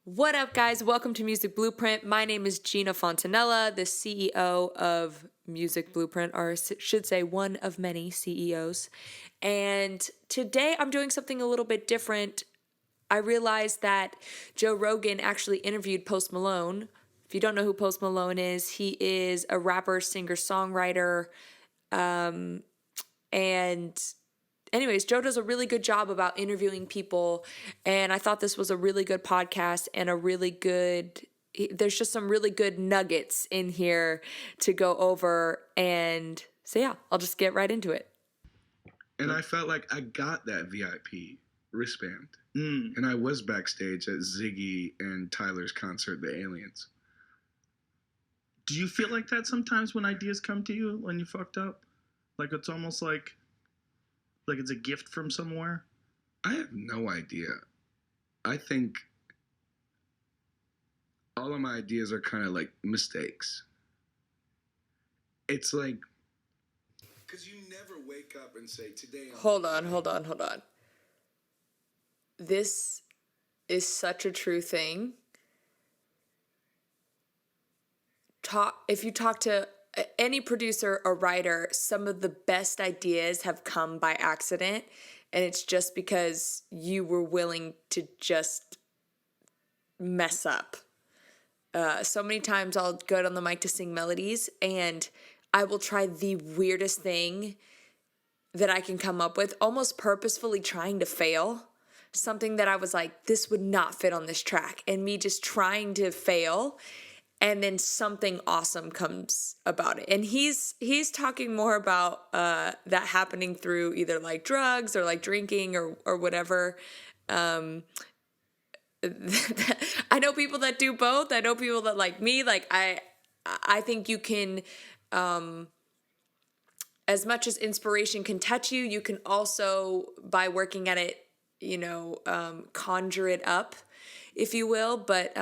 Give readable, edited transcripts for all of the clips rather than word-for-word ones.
What up, guys? Welcome to Music Blueprint. My name is Gina Fontanella, the CEO of Music Blueprint, or I should say one of many CEOs. And today I'm doing something a little bit different. I realized that Joe Rogan actually interviewed Post Malone. If you don't know who Post Malone is, he is a rapper, singer, songwriter, and anyways, Joe does a really good job about interviewing people, and I thought this was a really good podcast and there's just some really good nuggets in here to go over. And so yeah, I'll just get right into it. And I felt like I got that VIP wristband. And I was backstage at Ziggy and Tyler's concert, The Aliens. Do you feel like that sometimes when ideas come to you when you fucked up? Like it's almost like it's a gift from somewhere? I have no idea. I think all of my ideas are kind of like mistakes. It's like, because you never wake up and say, today I'm... Hold on. This is such a true thing. If you talk to any producer or writer, some of the best ideas have come by accident, and it's just because you were willing to just mess up. So many times I'll go out on the mic to sing melodies, and I will try the weirdest thing that I can come up with, almost purposefully trying to fail. Something that I was like, this would not fit on this track, and me just trying to fail. And then something awesome comes about it. And he's talking more about that happening through either like drugs or like drinking or whatever. I know people that do both. I know people that, like me, like I think you can, as much as inspiration can touch you, you can also, by working at it, conjure it up, if you will. But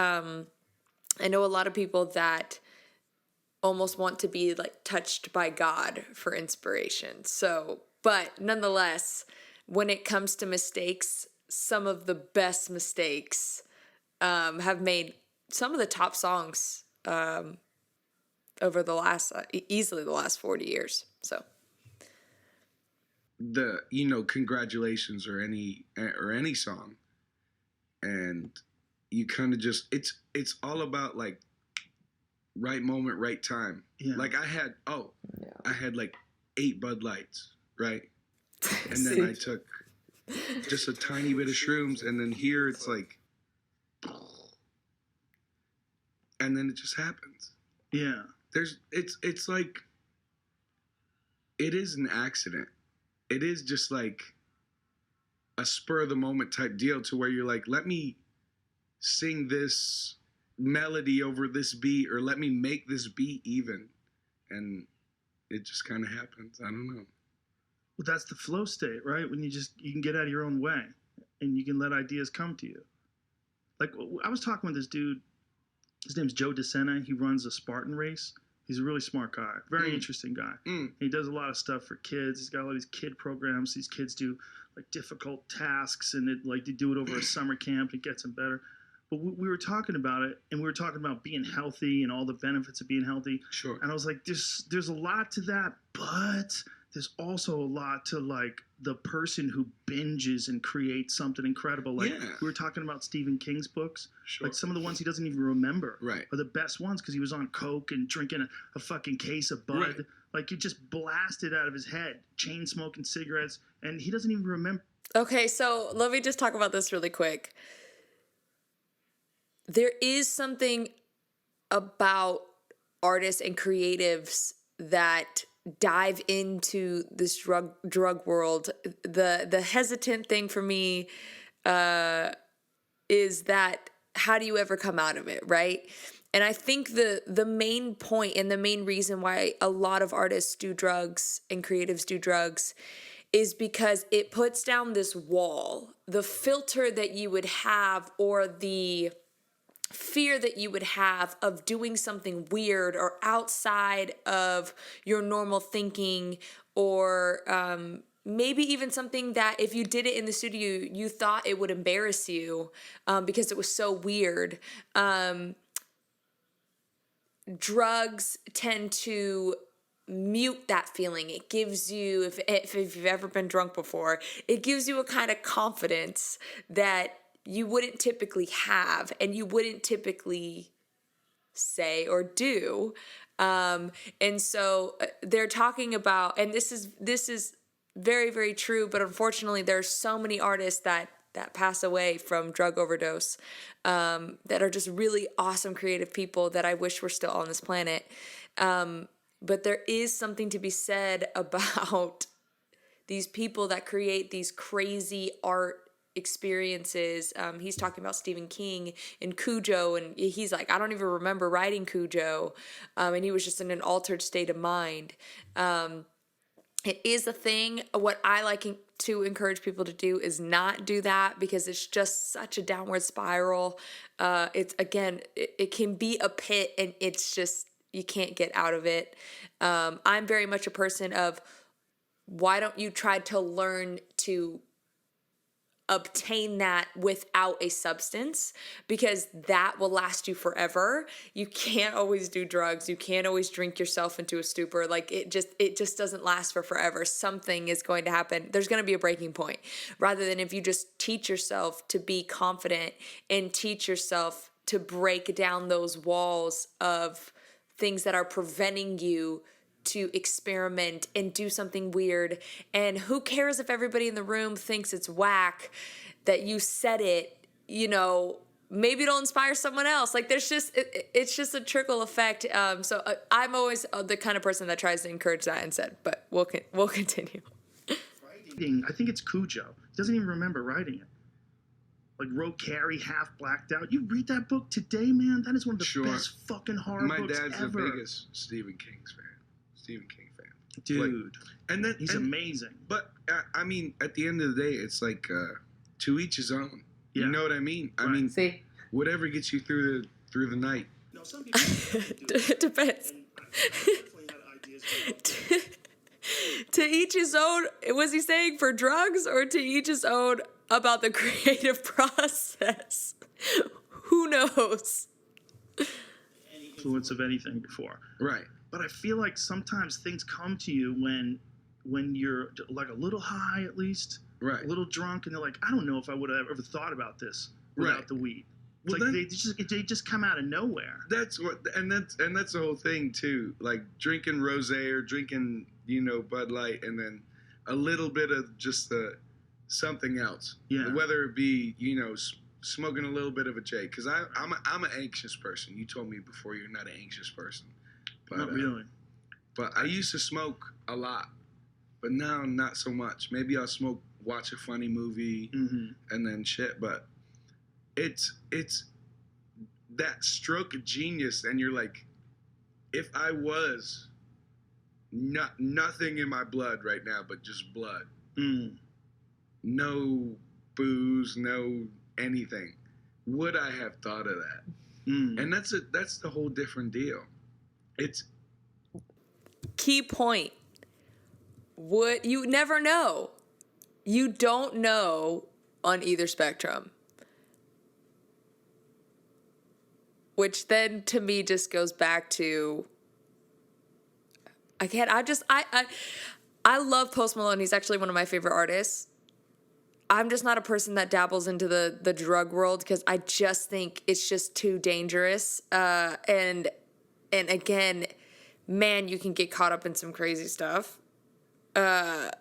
I know a lot of people that almost want to be like touched by God for inspiration. So, but nonetheless, when it comes to mistakes, some of the best mistakes have made some of the top songs over the last, easily the last 40 years. So congratulations or any song, and you kind of just, it's all about like right moment, right time. Yeah. Like I had like 8 Bud Lights, right? And then I took just a tiny bit of shrooms, and then here it's like, and then it just happens. Yeah. It's like, it is an accident. It is just like a spur of the moment type deal to where you're like, let me sing this melody over this beat, or let me make this beat even, and it just kind of happens. I don't know. Well, that's the flow state, right? When you can get out of your own way and you can let ideas come to you. Like I was talking with this dude, his name's Joe DeSena. He runs a Spartan race. He's a really smart guy, very interesting guy. He does a lot of stuff for kids. He's got all these kid programs. These kids do like difficult tasks, and they do it over a summer camp. And it gets them better. But we were talking about it, and we were talking about being healthy and all the benefits of being healthy. Sure. And I was like, there's a lot to that, but there's also a lot to like the person who binges and creates something incredible. Like we were talking about Stephen King's books. Sure. Like some of the ones he doesn't even remember are the best ones because he was on coke and drinking a fucking case of Bud. Right. Like it just blasted out of his head, chain smoking cigarettes, and he doesn't even remember. Okay, so let me just talk about this really quick. There is something about artists and creatives that dive into this drug world. The hesitant thing for me is that how do you ever come out of it, right? And I think the main point and the main reason why a lot of artists do drugs and creatives do drugs is because it puts down this wall, the filter that you would have, or the fear that you would have of doing something weird or outside of your normal thinking, or maybe even something that if you did it in the studio, you thought it would embarrass you because it was so weird. Drugs tend to mute that feeling. It gives you, if you've ever been drunk before, it gives you a kind of confidence that you wouldn't typically have and you wouldn't typically say or do. And so they're talking about, and this is very, very true, but unfortunately there's so many artists that pass away from drug overdose, that are just really awesome creative people that I wish were still on this planet. But there is something to be said about these people that create these crazy art experiences. He's talking about Stephen King and Cujo, and he's like, I don't even remember writing Cujo, and he was just in an altered state of mind. It is a thing. What I like to encourage people to do is not do that, because it's just such a downward spiral. It's, again, it can be a pit, and it's just, you can't get out of it. I'm very much a person of, why don't you try to learn to obtain that without a substance, because that will last you forever. You can't always do drugs. You can't always drink yourself into a stupor. Like it just doesn't last for forever. Something is going to happen. There's going to be a breaking point, rather than if you just teach yourself to be confident and teach yourself to break down those walls of things that are preventing you to experiment and do something weird. And who cares if everybody in the room thinks it's whack that you said it, maybe it'll inspire someone else. Like it's just a trickle effect. So I'm always the kind of person that tries to encourage that instead, but we'll continue. Writing, I think it's Cujo. He doesn't even remember writing it. Like wrote Carrie, Half Blacked Out. You read that book today, man? That is one of the best fucking horror books ever. My dad's the biggest Stephen King fan. Dude. And then he's amazing. But I mean, at the end of the day, it's like to each his own. Yeah. You know what I mean? Right. I mean, whatever gets you through the night. No, some people depends. To each his own. Was he saying for drugs, or to each his own about the creative process? Who knows? Influence of anything before. Right. But I feel like sometimes things come to you when you're like a little high, at least, right, a little drunk, and they're like, I don't know if I would have ever thought about this without the weed. It's well, like they just come out of nowhere. That's the whole thing too. Like drinking rosé or drinking, Bud Light, and then a little bit of just something else. Yeah. Whether it be, smoking a little bit of a J, because I'm an anxious person. You told me before you're not an anxious person. But, not really. But I used to smoke a lot, but now not so much. Maybe I'll watch a funny movie, and then shit. But it's that stroke of genius, and you're like, if I was nothing in my blood right now, but just blood, no booze, no anything, would I have thought of that? And that's the whole different deal. It's key point. You never know. You don't know on either spectrum. Which then to me just goes back to, I love Post Malone. He's actually one of my favorite artists. I'm just not a person that dabbles into the drug world, because I just think it's just too dangerous. And again, man, you can get caught up in some crazy stuff. But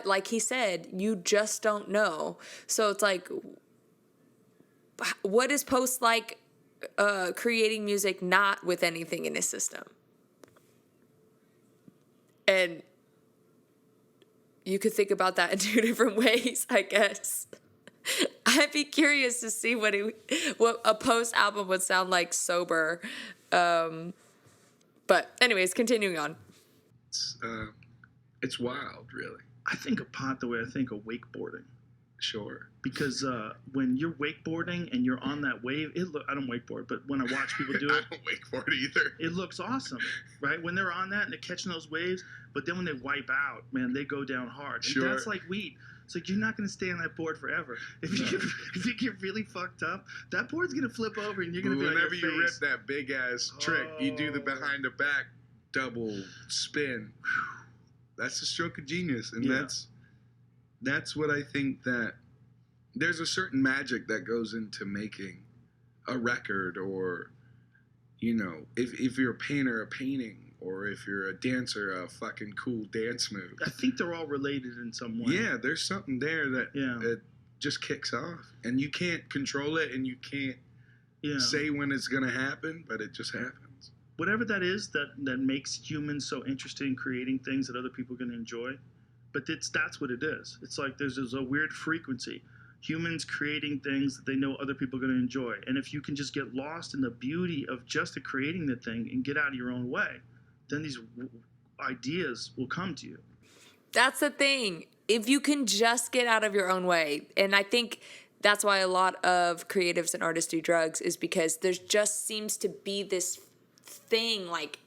like he said, you just don't know. So it's like, what is Post like creating music not with anything in his system? And you could think about that in two different ways, I guess. I'd be curious to see what a Post album would sound like sober. But anyways, continuing on. It's wild, really. I think of pot the way I think of wakeboarding. Sure. Because when you're wakeboarding and you're on that wave, I don't wakeboard, but when I watch people do it, I don't wakeboard either. it looks awesome, right? When they're on that and they're catching those waves, but then when they wipe out, man, they go down hard. And Sure. that's like weed. It's like you're not going to stay on that board forever. If you get really fucked up, that board's going to flip over and you're going to be whenever on your you rip face. that big ass trick, you do the behind the back double spin. That's a stroke of genius, and that's what I think, that there's a certain magic that goes into making a record, or if you're a painter, a painting, or if you're a dancer, a fucking cool dance move. I think they're all related in some way. Yeah, there's something there that just kicks off, and you can't control it, and you can't say when it's gonna happen, but it just happens. Whatever that is that makes humans so interested in creating things that other people are gonna enjoy, but that's what it is. It's like there's a weird frequency. Humans creating things that they know other people are going to enjoy. And if you can just get lost in the beauty of just creating the thing and get out of your own way, then these ideas will come to you. That's the thing. If you can just get out of your own way. And I think that's why a lot of creatives and artists do drugs, is because there just seems to be this thing, like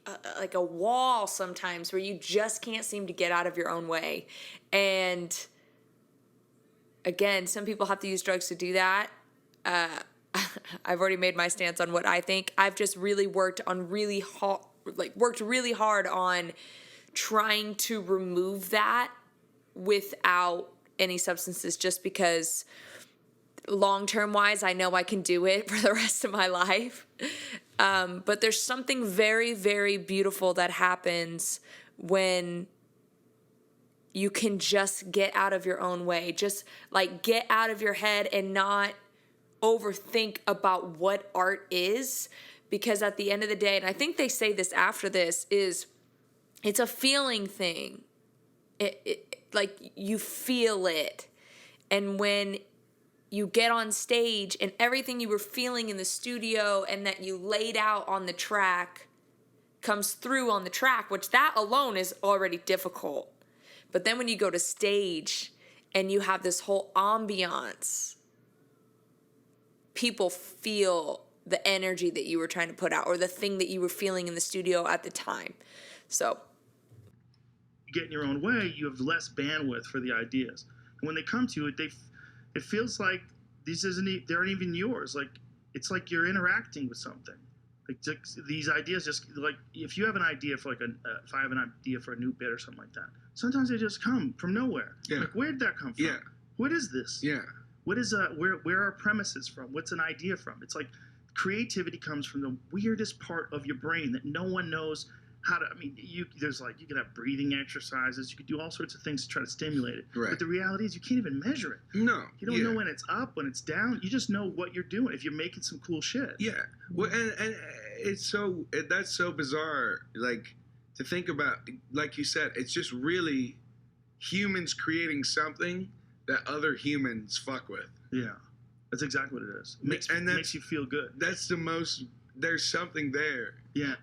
a wall sometimes, where you just can't seem to get out of your own way. And again, some people have to use drugs to do that. I've already made my stance on what I think. I've just really worked really hard on trying to remove that without any substances, just because long-term wise, I know I can do it for the rest of my life. But there's something very, very beautiful that happens when you can just get out of your own way. Just like get out of your head and not overthink about what art is. Because at the end of the day, and I think they say this after this, is it's a feeling thing. It like you feel it. And when you get on stage and everything you were feeling in the studio and that you laid out on the track comes through on the track, which that alone is already difficult. But then when you go to stage and you have this whole ambiance, people feel the energy that you were trying to put out, or the thing that you were feeling in the studio at the time. So you get in your own way, you have less bandwidth for the ideas. And when they come to you, it feels like they aren't even yours. Like it's like you're interacting with something. Like these ideas, just like if you have an idea for if I have an idea for a new bit or something like that, sometimes they just come from nowhere. Yeah. Like, where did that come from? Yeah. What is this? Yeah. What is where are premises from? What's an idea from? It's like creativity comes from the weirdest part of your brain that no one knows how to. I mean, you can have breathing exercises. You could do all sorts of things to try to stimulate it. Right. But the reality is, you can't even measure it. No. You don't know when it's up, when it's down. You just know what you're doing. If you're making some cool shit. Yeah. Well, and that's so bizarre. Like to think about, like you said, it's just really humans creating something that other humans fuck with. Yeah. That's exactly what it is. It makes you feel good. That's the most. There's something there. Yeah.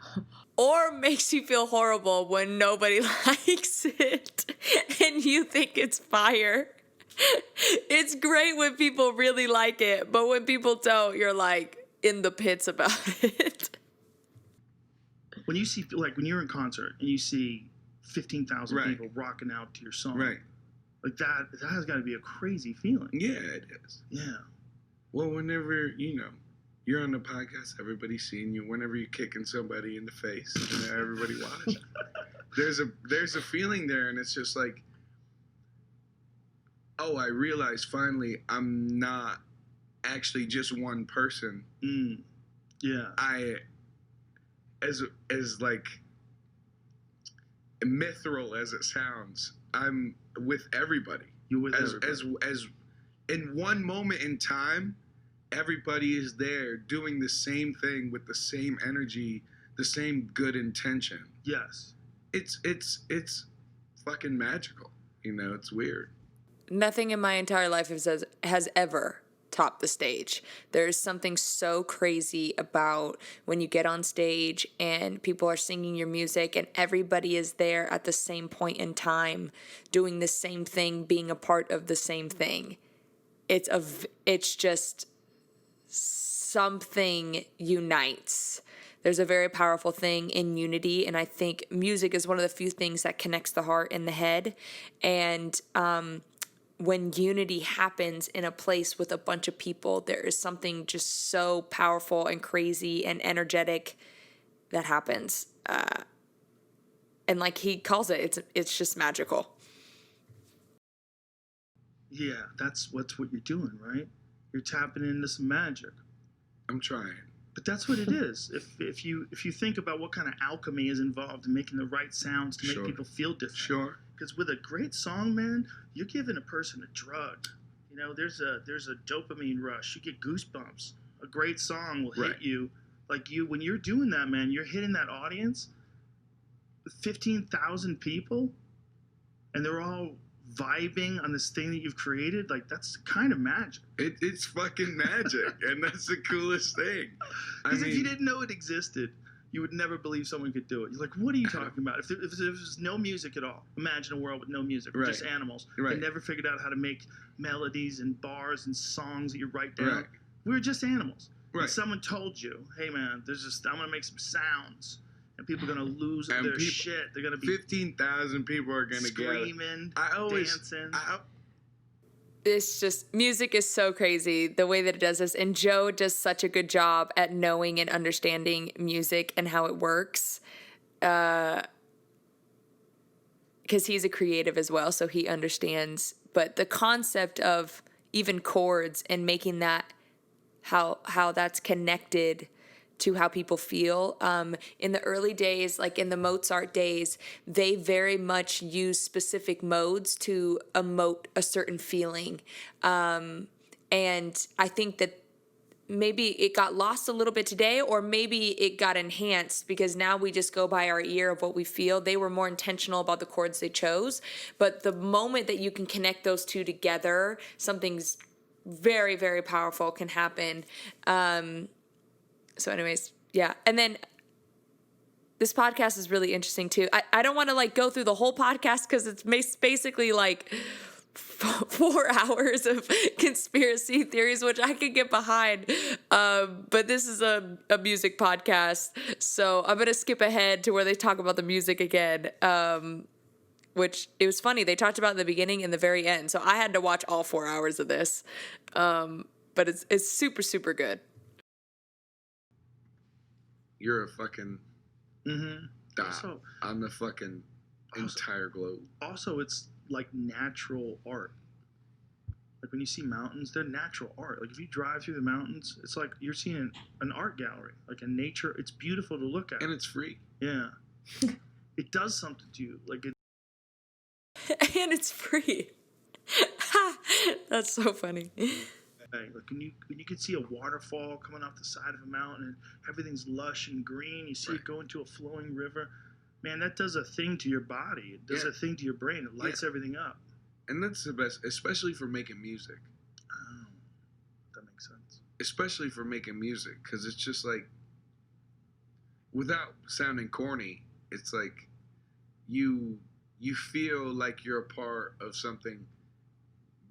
Or makes you feel horrible when nobody likes it and you think it's fire. It's great when people really like it, but when people don't, you're like in the pits about it. When you see, like when you're in concert and you see 15,000 Right. people rocking out to your song, Right. like that has got to be a crazy feeling. Yeah, it is. Yeah. Well, whenever, you're on the podcast, everybody's seeing you. Whenever you're kicking somebody in the face, everybody watches. There's a feeling there, and it's just like, oh, I realize finally I'm not actually just one person. Yeah. As like mithril as it sounds, I'm with everybody. You're with everybody. As in one moment in time, everybody is there doing the same thing with the same energy, the same good intention. Yes. It's fucking magical. It's weird. Nothing in my entire life has ever topped the stage. There's something so crazy about when you get on stage and people are singing your music and everybody is there at the same point in time, doing the same thing, being a part of the same thing. it's just something unites. There's a very powerful thing in unity, and I think music is one of the few things that connects the heart and the head. And when unity happens in a place with a bunch of people, there is something just so powerful and crazy and energetic that happens. And like he calls it, it's just magical. Yeah, that's what you're doing, right? You're tapping into some magic. I'm trying. But that's what it is. If you think about what kind of alchemy is involved in making the right sounds to make people feel different. Sure. Because with a great song, man, you're giving a person a drug. You know, there's a dopamine rush. You get goosebumps. A great song will hit you. Like when you're doing that, man, you're hitting that audience with 15,000 people, and they're all vibing on this thing that you've created. Like, that's kind of magic. It's fucking magic, and that's the coolest thing. Because if you didn't know it existed, you would never believe someone could do it. You're like, what are you talking about? If there was no music at all, imagine a world with no music, just animals. They never figured out how to make melodies and bars and songs that you write down. We were just animals. And someone told you, hey man, I'm gonna make some sounds, and people are gonna lose their shit. They're gonna be 15,000 people are gonna screaming, dancing. It's just, music is so crazy the way that it does this. And Joe does such a good job at knowing and understanding music and how it works. Because he's a creative as well, so he understands. But the concept of even chords and making that, how that's connected to how people feel. In the early days, like in the Mozart days, they very much use specific modes to emote a certain feeling. And I think that maybe it got lost a little bit today, or maybe it got enhanced because now we just go by our ear of what we feel. They were more intentional about the chords they chose. But the moment that you can connect those two together, something's very, very powerful can happen. So anyways, yeah. And then this podcast is really interesting too. I don't want to like go through the whole podcast because it's basically like 4 hours of conspiracy theories, which I could get behind. But this is a music podcast. So I'm going to skip ahead to where they talk about the music again. Which it was funny. They talked about in the beginning and the very end. So I had to watch all 4 hours of this. But it's super, super good. You're a fucking dot on the fucking entire globe. Also, it's like natural art. Like when you see mountains, they're natural art. Like if you drive through the mountains, it's like you're seeing an art gallery, like a nature. It's beautiful to look at. And it's free. Yeah. It does something to you. Like and it's free. That's so funny. Like when you can see a waterfall coming off the side of a mountain and everything's lush and green, you see it go into a flowing river, man, that does a thing to your body. It does a thing to your brain. It lights everything up. And that's the best, especially for making music. Oh, that makes sense. Especially for making music, because it's just like, without sounding corny, it's like you feel like you're a part of something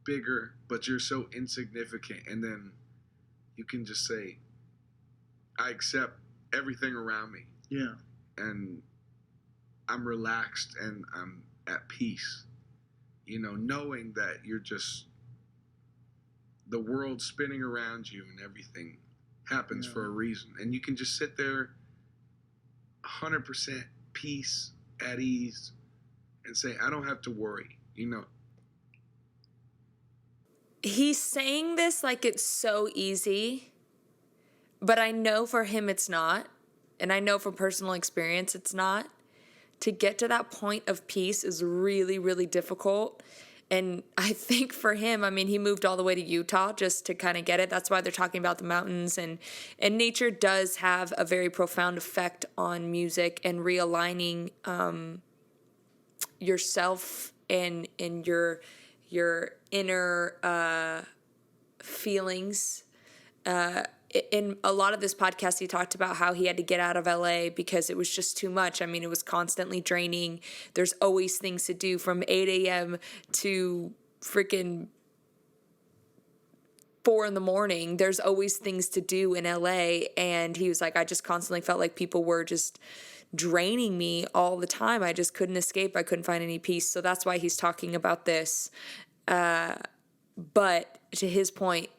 bigger, but you're so insignificant, and then you can just say, I accept everything around me. Yeah. And I'm relaxed and I'm at peace. You know, knowing that you're just, the world's spinning around you and everything happens for a reason. And you can just sit there 100% peace, at ease, and say, I don't have to worry, you know. He's saying this like it's so easy, but I know for him it's not. And I know from personal experience it's not. To get to that point of peace is really, really difficult. And I think for him, I mean, he moved all the way to Utah just to kind of get it. That's why they're talking about the mountains. And nature does have a very profound effect on music and realigning yourself and your inner feelings. In a lot of this podcast, he talked about how he had to get out of LA because it was just too much. I mean, it was constantly draining. There's always things to do from 8 a.m. to freaking 4 a.m. There's always things to do in LA. And he was like, I just constantly felt like people were just draining me all the time. I just couldn't escape. I couldn't find any peace. So that's why he's talking about this. But to his point,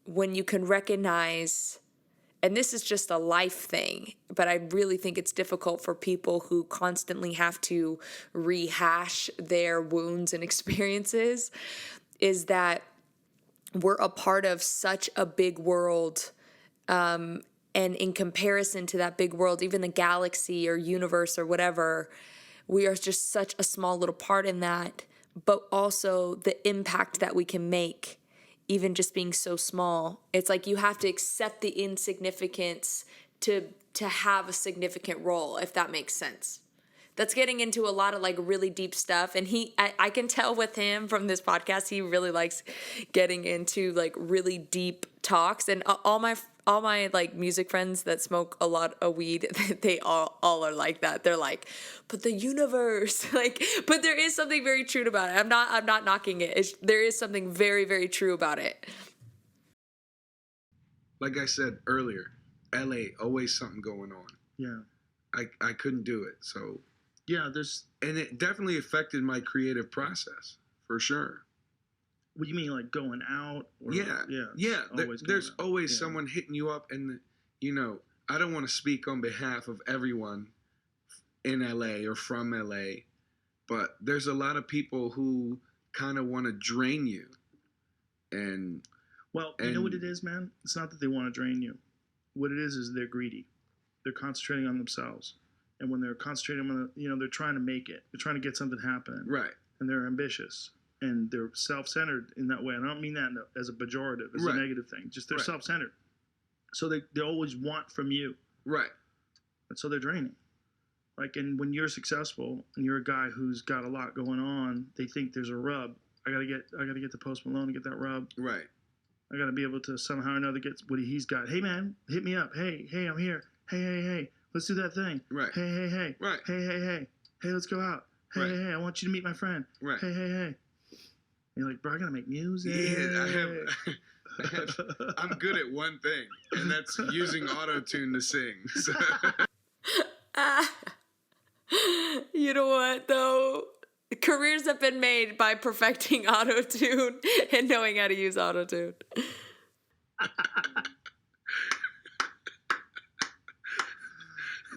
when you can recognize, and this is just a life thing, but I really think it's difficult for people who constantly have to rehash their wounds and experiences, is that we're a part of such a big world. And in comparison to that big world, even the galaxy or universe or whatever, we are just such a small little part in that, but also the impact that we can make, even just being so small. It's like you have to accept the insignificance to have a significant role, if that makes sense. That's getting into a lot of like really deep stuff. And I can tell with him from this podcast, he really likes getting into like really deep talks. And all my like music friends that smoke a lot of weed, they all are like that. They're like, but the universe, like, but there is something very true about it. I'm not knocking it. There is something very, very true about it. Like I said earlier, LA, always something going on. Yeah. I couldn't do it. So yeah, and it definitely affected my creative process for sure. What do you mean, like going out? Or, yeah. There's always someone hitting you up, and I don't want to speak on behalf of everyone in LA or from LA, but there's a lot of people who kind of want to drain you. And you know what it is, man? It's not that they want to drain you. What it is they're greedy. They're concentrating on themselves. And when they're concentrating on, they're trying to make it. They're trying to get something happening. Right. And they're ambitious. And they're self-centered in that way. And I don't mean that as a pejorative, as a negative thing. Just they're self-centered. So they always want from you. Right. And so they're draining. Like, and when you're successful and you're a guy who's got a lot going on, they think there's a rub. I gotta get to Post Malone to get that rub. Right. I gotta be able to somehow or another get what he's got. Hey man, hit me up. Hey, I'm here. Hey. Let's do that thing. Right. Hey. Right. Hey. Hey, let's go out. Hey, I want you to meet my friend. Right. Hey. And you're like, bro, I gotta make music. Yeah, I'm good at one thing, and that's using auto-tune to sing. So. You know what, though? Careers have been made by perfecting auto-tune and knowing how to use auto-tune.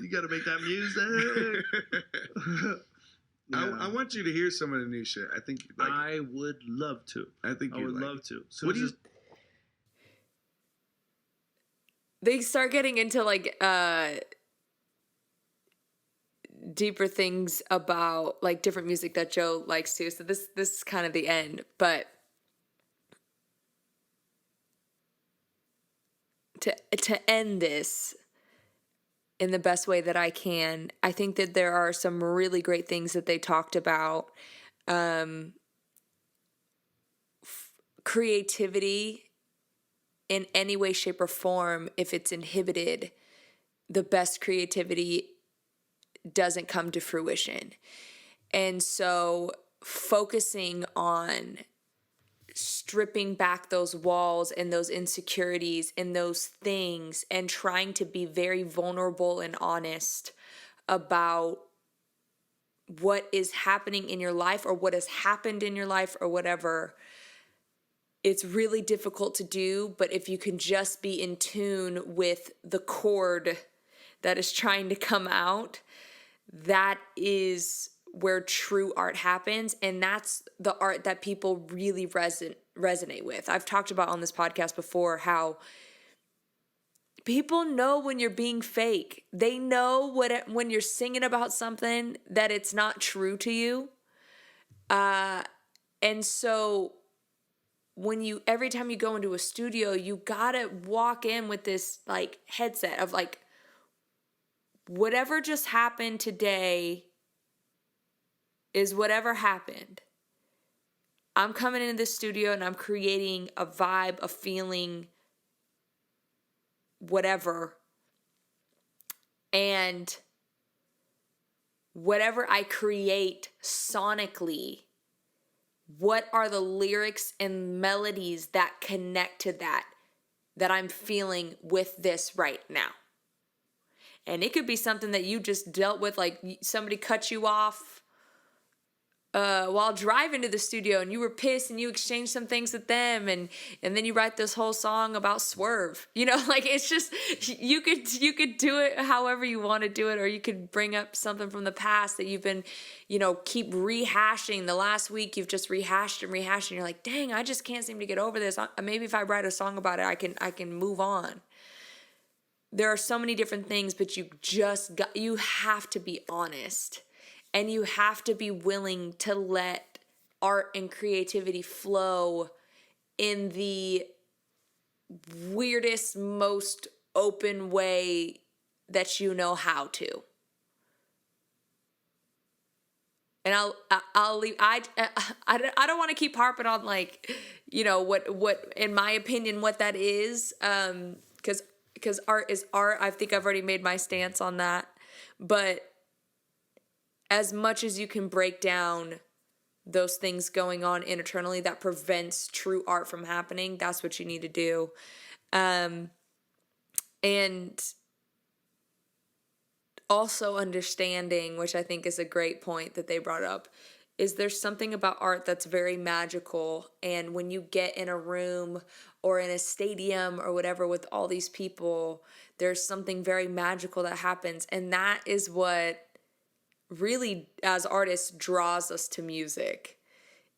You gotta make that music. I want you to hear some of the new shit. I think I would love to. I would love to. So what do you? They start getting into like deeper things about like different music that Joe likes too. So this is kind of the end, but to end this in the best way that I can, I think that there are some really great things that they talked about. Creativity in any way, shape, or form, if it's inhibited, the best creativity doesn't come to fruition. And so focusing on stripping back those walls and those insecurities and those things and trying to be very vulnerable and honest about what is happening in your life or what has happened in your life or whatever, it's really difficult to do. But if you can just be in tune with the chord that is trying to come out, that is where true art happens, and that's the art that people really resonate with. I've talked about on this podcast before how people know when you're being fake. They know when you're singing about something that it's not true to you. And so every time you go into a studio, you gotta walk in with this like headset of like, whatever just happened today is whatever happened. I'm coming into the studio and I'm creating a vibe, a feeling, whatever. And whatever I create sonically what are the lyrics and melodies that connect to that I'm feeling with this right now. And it could be something that you just dealt with, like somebody cut you off while driving to the studio and you were pissed and you exchanged some things with them, and then you write this whole song about Swerve. You know, like it's just, you could do it however you want to do it, or you could bring up something from the past that you've been, you know, keep rehashing. The last week you've just rehashed and you're like, dang, I just can't seem to get over this. Maybe if I write a song about it, I can move on. There are so many different things, but you have to be honest. And you have to be willing to let art and creativity flow in the weirdest, most open way that you know how to. And I'll leave. I don't want to keep harping on, like, you know, what in my opinion what that is, because art is art. I think I've already made my stance on that, but as much as you can break down those things going on internally that prevents true art from happening, that's what you need to do. And also understanding, which I think is a great point that they brought up, is there's something about art that's very magical. And when you get in a room or in a stadium or whatever with all these people, there's something very magical that happens. And that is what really, as artists, draws us to music,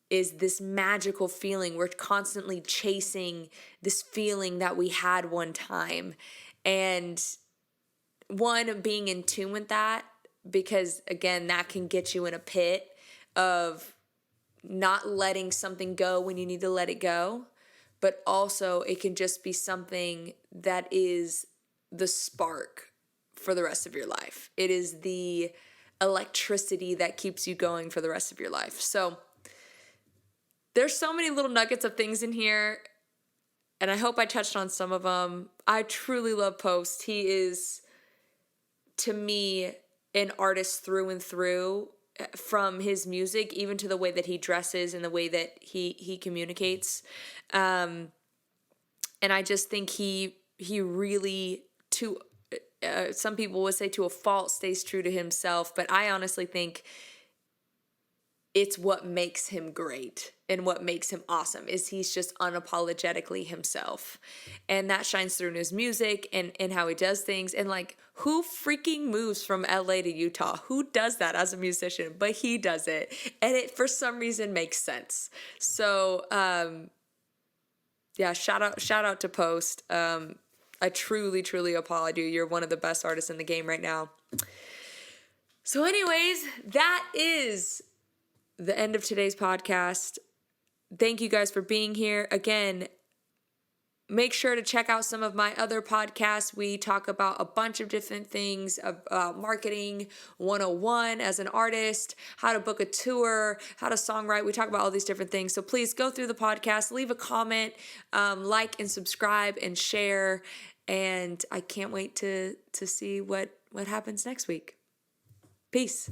is this magical feeling. We're constantly chasing this feeling that we had one time. And one, being in tune with that, because again, that can get you in a pit of not letting something go when you need to let it go. But also it can just be something that is the spark for the rest of your life. It is the electricity that keeps you going for the rest of your life. So there's so many little nuggets of things in here, and I hope I touched on some of them. I truly love Post. He is, to me, an artist through and through, from his music even to the way that he dresses and the way that he communicates. And I just think he really, to some people would say to a fault, stays true to himself, but I honestly think it's what makes him great and what makes him awesome is he's just unapologetically himself. And that shines through in his music and how he does things. And like, who freaking moves from LA to Utah? Who does that as a musician? But he does it. And it, for some reason, makes sense. So, yeah, shout out to Post. I truly applaud you. You're one of the best artists in the game right now. So anyways, that is the end of today's podcast. Thank you guys for being here. Again, make sure to check out some of my other podcasts. We talk about a bunch of different things, about marketing 101 as an artist, how to book a tour, how to songwrite. We talk about all these different things. So please go through the podcast, leave a comment, like and subscribe and share. And I can't wait to see what happens next week. Peace.